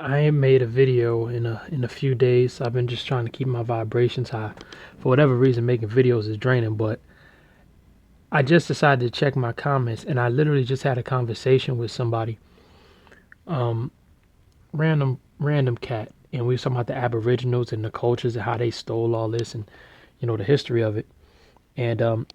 I ain't made a video in a few days. I've been just trying to keep my vibrations high. For whatever reason, making videos is draining, but I just decided to check my comments, and I literally just had a conversation with somebody, um, random cat, and we were talking about the Aboriginals and the cultures and how they stole all this, and the history of it. And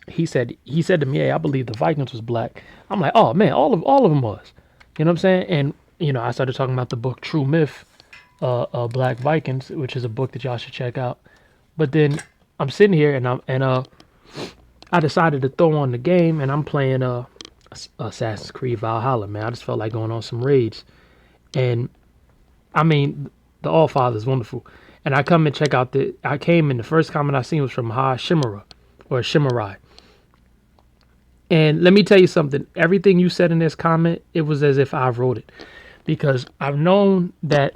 he said to me, "Hey, I believe the Vikings was black." I'm like, "Oh man, all of them was." You know what I'm saying? And I started talking about the book True Myth, Black Vikings, which is a book that y'all should check out. But then I'm sitting here and I decided to throw on the game and I'm playing Assassin's Creed Valhalla. Man, I just felt like going on some raids, and I mean the All Father is wonderful. And I come and check out I came and the first comment I seen was from Ha Shimura or Shimurai. And let me tell you something. Everything you said in this comment, it was as if I wrote it, because I've known that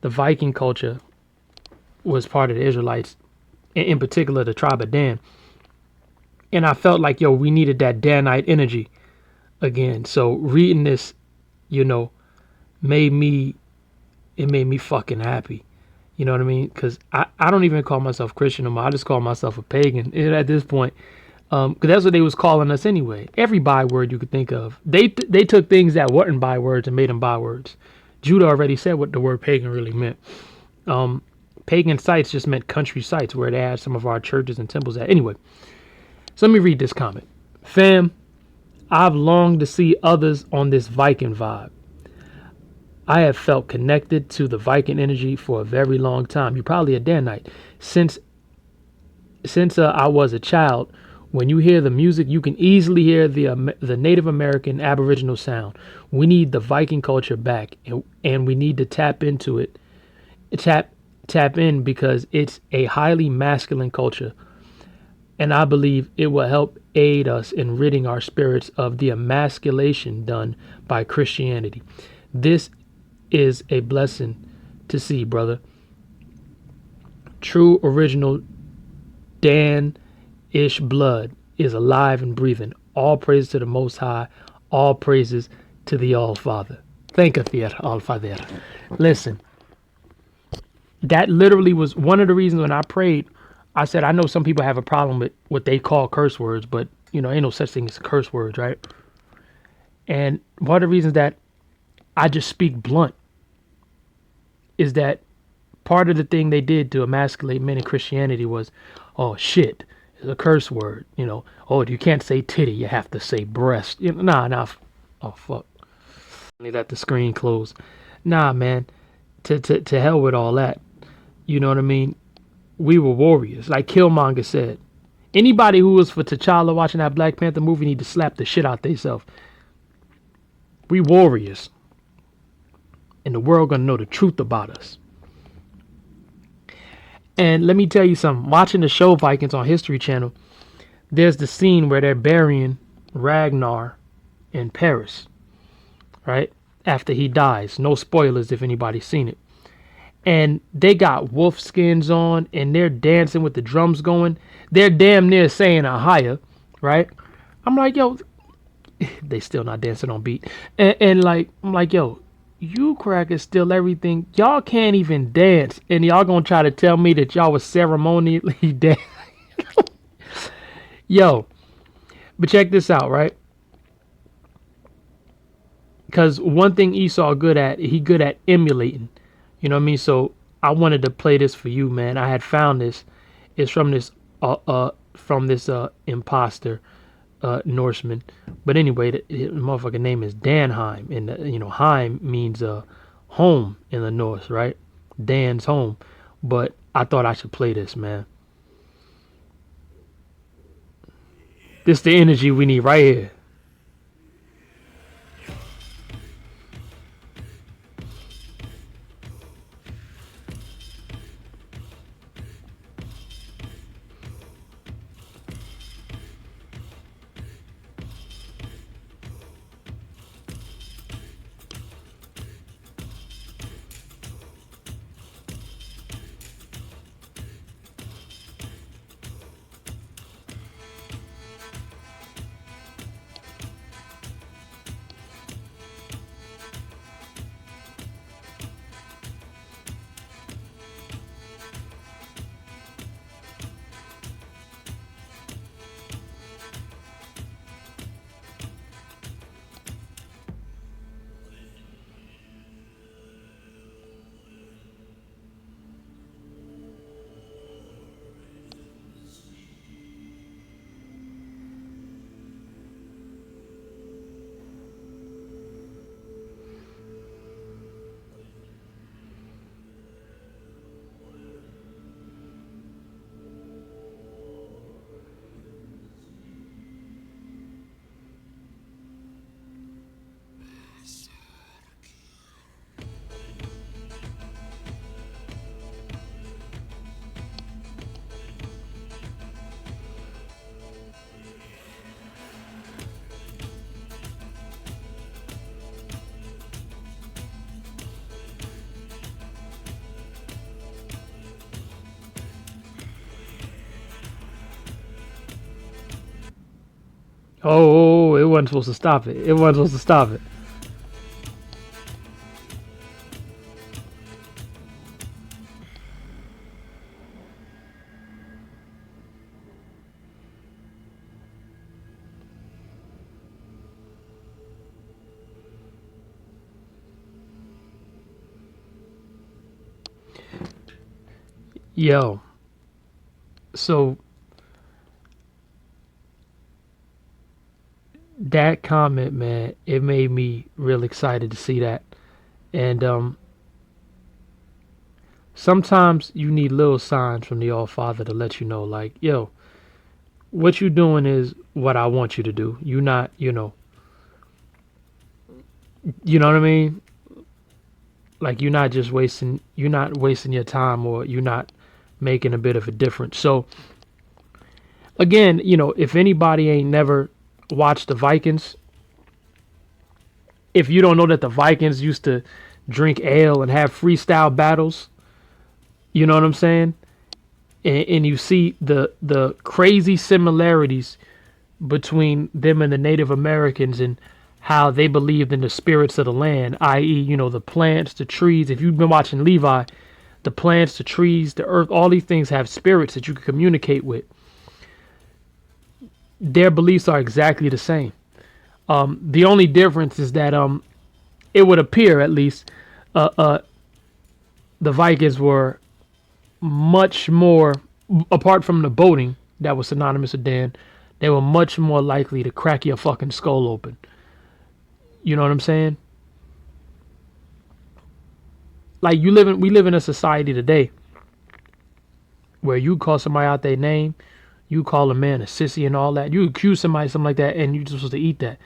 the Viking culture was part of the Israelites, in particular the tribe of Dan. And I felt like, yo, we needed that Danite energy again. So reading this, you know, made me, it made me fucking happy. You know what I mean? Because I don't even call myself Christian anymore. I just call myself a pagan at this point. Because that's what they was calling us anyway. Every byword you could think of. They took things that weren't bywords and made them bywords. Judah already said what the word pagan really meant. Um, Pagan sites just meant country sites where they had some of our churches and temples at. Anyway, so let me read this comment. Fam, I've longed to see others on this Viking vibe. I have felt connected to the Viking energy for a very long time. You're probably a Danite. Since I was a child, when you hear the music, you can easily hear the Native American Aboriginal sound. We need the Viking culture back, and we need to tap into it. Tap tap in because it's a highly masculine culture, and I believe it will help aid us in ridding our spirits of the emasculation done by Christianity. This is a blessing to see, brother. True original Dan ish blood is alive and breathing. All praises to the Most High. All praises to the All Father. Thanketh thee, All Father. Listen, that literally was one of the reasons when I prayed. I said, I know some people have a problem with what they call curse words, but ain't no such thing as curse words, right? And one of the reasons that I just speak blunt is that part of the thing they did to emasculate men in Christianity was, oh shit, it's a curse word. Oh, you can't say titty, you have to say breast. Nah. Oh fuck. I need that the screen closed. Nah, man. To hell with all that. You know what I mean? We were warriors, like Killmonger said. Anybody who was for T'Challa watching that Black Panther movie need to slap the shit out themselves. We warriors, and the world gonna know the truth about us. And let me tell you something. Watching the show Vikings on History Channel, there's the scene where they're burying Ragnar in Paris, right? After he dies. No spoilers if anybody's seen it. And they got wolf skins on and they're dancing with the drums going. They're damn near saying a higher, right? I'm like, yo, they still not dancing on beat. And like, I'm like, yo, you crackers steal everything. Y'all can't even dance. And y'all gonna try to tell me that y'all was ceremonially dance. Yo, but check this out, right? Because one thing Esau good at, he good at emulating. You know what I mean? So I wanted to play this for you, man. I had found this. It's from this imposter Norseman. But anyway, the motherfucking name is Danheim, and Heim means home in the Norse, right? Dan's home. But I thought I should play this, man. This the energy we need right here. Oh, it wasn't supposed to stop it. It wasn't supposed to stop it. Yo, so that comment, man, it made me real excited to see that. And sometimes you need little signs from the All Father to let you know, like, yo, what you doing is what I want you to do. You not, you know what I mean? Like you're not wasting your time, or you're not making a bit of a difference. So again, if anybody ain't never watched the Vikings, if you don't know that the Vikings used to drink ale and have freestyle battles, you know what I'm saying? And you see the crazy similarities between them and the Native Americans, and how they believed in the spirits of the land, i.e., the plants, the trees. If you've been watching Levi, the plants, the trees, the earth, all these things have spirits that you can communicate with. Their beliefs are exactly the same. The only difference is that it would appear, at least, uh, uh, the Vikings were much more, apart from the boating that was synonymous with Dan, they were much more likely to crack your fucking skull open. You know what I'm saying? Like we live in a society today where you call somebody out their name, you call a man a sissy and all that, you accuse somebody of something like that, and you just supposed to eat that.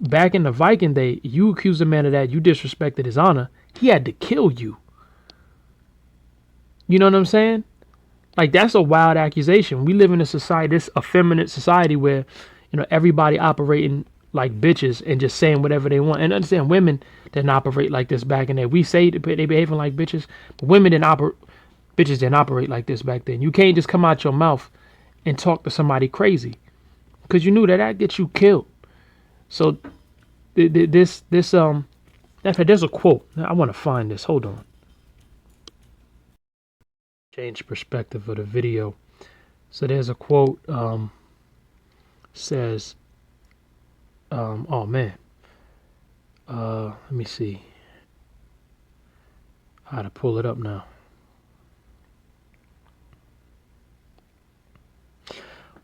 Back in the Viking day, you accused a man of that, you disrespected his honor, he had to kill you. You know what I'm saying? Like, that's a wild accusation. We live in a society, this effeminate society, where everybody operating like bitches and just saying whatever they want. And understand, women didn't operate like this back in there. We say they behaving like bitches, but bitches didn't operate like this back then. You can't just come out your mouth and talk to somebody crazy, because you knew that gets you killed. So there's a quote. I want to find this. Hold on. Change perspective of the video. So there's a quote. Says, oh man. Let me see how to pull it up now.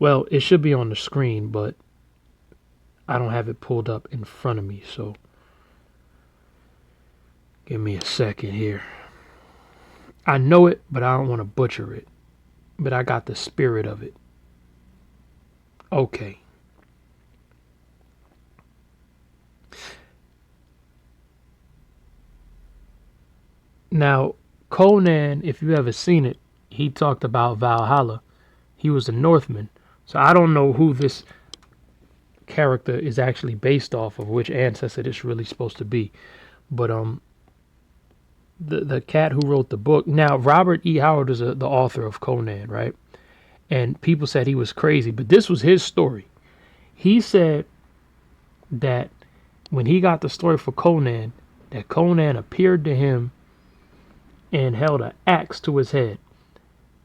Well, it should be on the screen, but I don't have it pulled up in front of me, so give me a second here. I know it, but I don't want to butcher it. But I got the spirit of it. Okay. Now, Conan, if you ever seen it, he talked about Valhalla. He was a Northman. So I don't know who this character is actually based off of, which ancestor it's really supposed to be. But the cat who wrote the book. Now, Robert E. Howard is the author of Conan, right? And people said he was crazy, but this was his story. He said that when he got the story for Conan, that Conan appeared to him and held an axe to his head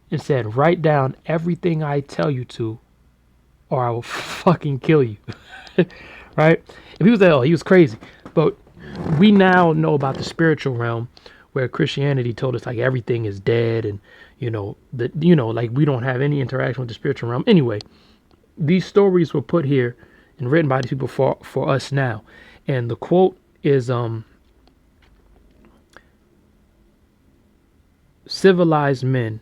and said, "Write down everything I tell you to, or I will fucking kill you." Right? And people say, "Oh, he was crazy," but we now know about the spiritual realm, where Christianity told us like everything is dead, and like we don't have any interaction with the spiritual realm. Anyway, these stories were put here and written by these people for us now. And the quote is civilized men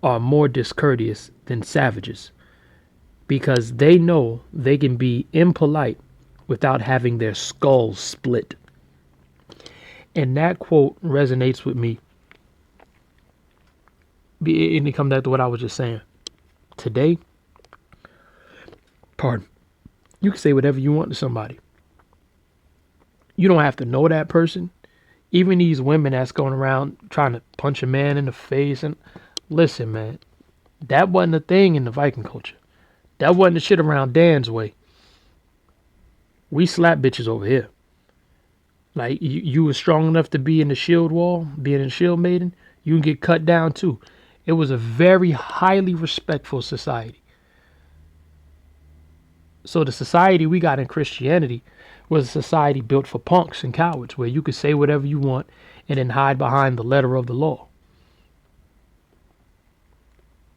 are more discourteous than savages, because they know they can be impolite without having their skulls split. And that quote resonates with me. And it comes back to what I was just saying. Today, you can say whatever you want to somebody. You don't have to know that person. Even these women that's going around trying to punch a man in the face. And listen, man, that wasn't a thing in the Viking culture. That wasn't the shit around Dan's way. We slap bitches over here. Like, you were strong enough to be in the shield wall, being in shield maiden, you can get cut down too. It was a very highly respectful society. So the society we got in Christianity was a society built for punks and cowards, where you could say whatever you want and then hide behind the letter of the law.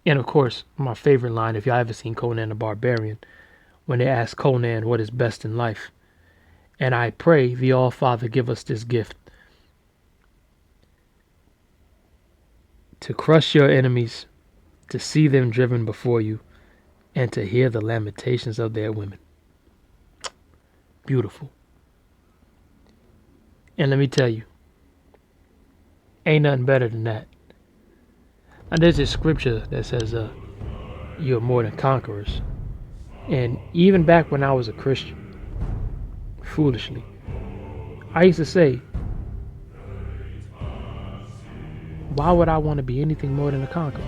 And of course, my favorite line, if y'all ever seen Conan the Barbarian, when they ask Conan what is best in life, and I pray the All-Father give us this gift, to crush your enemies, to see them driven before you, and to hear the lamentations of their women. Beautiful. And let me tell you, ain't nothing better than that. And there's this scripture that says, you're more than conquerors. And even back when I was a Christian, foolishly, I used to say, why would I want to be anything more than a conqueror?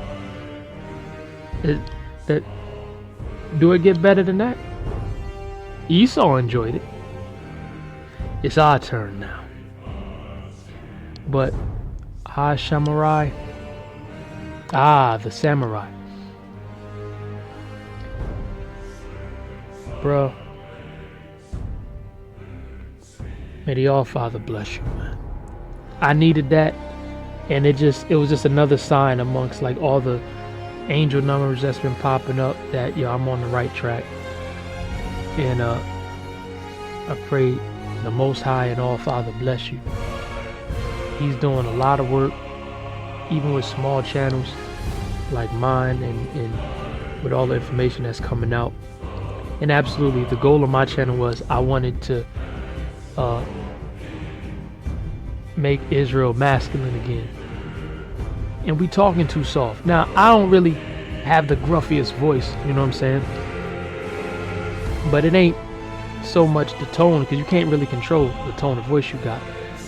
Do it get better than that? Esau enjoyed it. It's our turn now. But samurai, the samurai, bro. May the All-Father bless you, man. I needed that, and it was just another sign amongst like all the angel numbers that's been popping up that I'm on the right track. And I pray the Most High and All-Father bless you. He's doing a lot of work, even with small channels like mine, and with all the information that's coming out. And absolutely, the goal of my channel was I wanted to make Israel masculine again. And we talking too soft. Now, I don't really have the gruffiest voice, you know what I'm saying? But it ain't so much the tone, because you can't really control the tone of voice you got.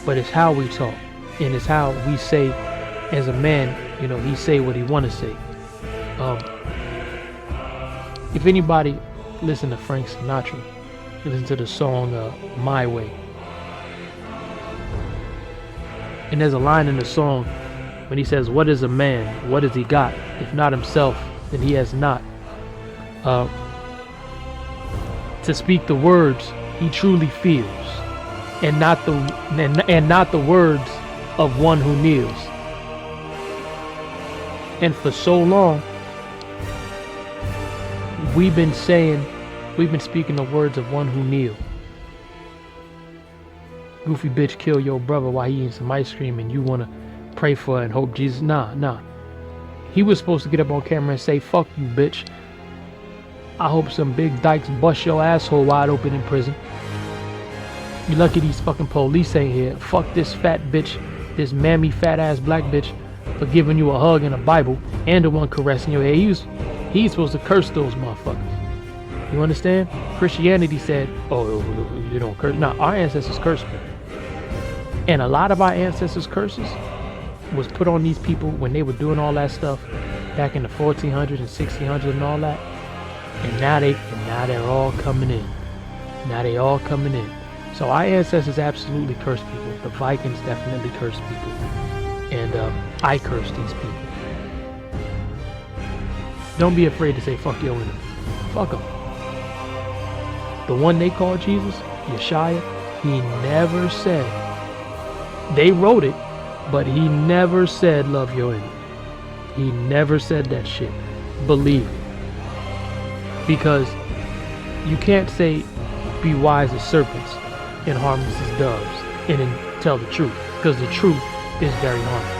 But it's how we talk, and it's how we say, as a man, he say what he want to say. If anybody listen to Frank Sinatra, listen to the song My Way. And there's a line in the song when he says, what is a man? What has he got? If not himself, then he has not. To speak the words he truly feels, and not the words of one who kneels. And for so long, we've been speaking the words of one who kneel. Goofy bitch kill your brother while he eating some ice cream, and you want to pray for and hope Jesus. Nah. He was supposed to get up on camera and say, fuck you, bitch. I hope some big dykes bust your asshole wide open in prison. You lucky these fucking police ain't here. Fuck this fat bitch, this mammy fat ass black bitch, for giving you a hug and a Bible and the one caressing your head. He's supposed to curse those motherfuckers. You understand? Christianity said, oh, you don't curse. Nah, our ancestors cursed people. And a lot of our ancestors' curses was put on these people when they were doing all that stuff back in the 1400s and 1600s and all that. And now they're all coming in. Now they all coming in. So our ancestors absolutely cursed people. The Vikings definitely cursed people. And I curse these people. Don't be afraid to say fuck your enemy. Fuck them. The one they call Jesus, Yeshua, he never said, they wrote it, but he never said love your enemy. He never said that shit. Believe it. Because you can't say be wise as serpents and harmless as doves and then tell the truth, because the truth is very harmful.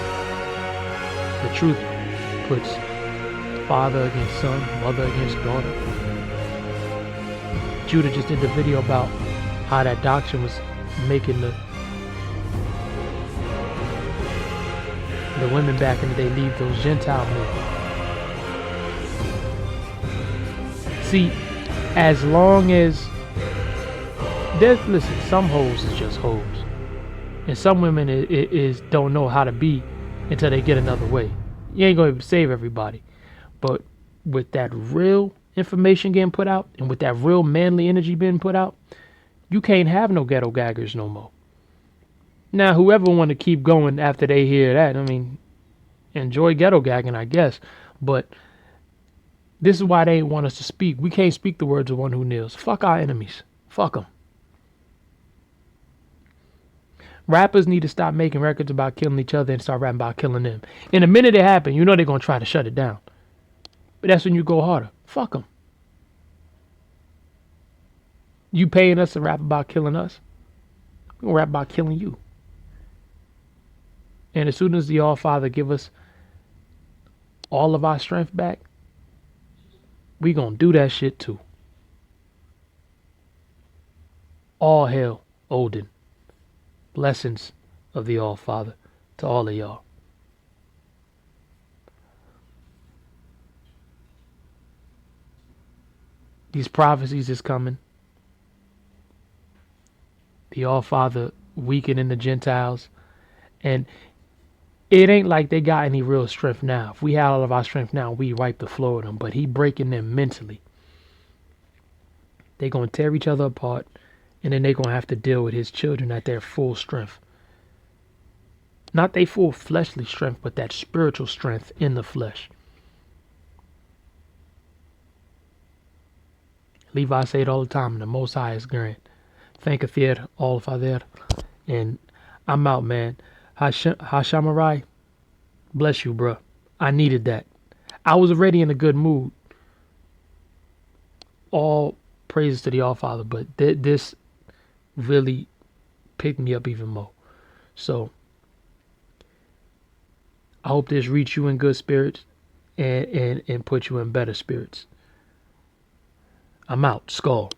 The truth puts father against son, mother against daughter. Judah just did the video about how that doctrine was making the women back in the day leave those Gentile men. See, as long as listen, some hoes is just hoes, and some women is don't know how to be until they get another way. You ain't gonna save everybody, but with that real information getting put out, and with that real manly energy being put out, You can't have no ghetto gaggers no more. Now, whoever want to keep going after they hear that, I mean, enjoy ghetto gagging, I guess. But this is why they ain't want us to speak. We can't speak the words of one who kneels. Fuck our enemies. Fuck them. Rappers need to stop making records about killing each other and start rapping about killing them. And the minute it happens, you know they're going to try to shut it down. But that's when you go harder. Fuck them. You paying us to rap about killing us? We're going to rap about killing you. And as soon as the All-Father give us all of our strength back, we going to do that shit too. All hail Odin. Blessings of the All-Father to all of y'all. These prophecies is coming. The All-Father weakening the Gentiles. And it ain't like they got any real strength now. If we had all of our strength now, we wipe the floor with them. But he breaking them mentally. They're going to tear each other apart. And then they're going to have to deal with his children at their full strength. Not their full fleshly strength, but that spiritual strength in the flesh. Levi say it all the time, the Most High is grand. Thanketh thee, all Father. And I'm out, man. Hashamarai, bless you, bro. I needed that. I was already in a good mood. All praises to the All-Father, but this really picked me up even more. So I hope this reached you in good spirits and put you in better spirits. I'm out. Skull.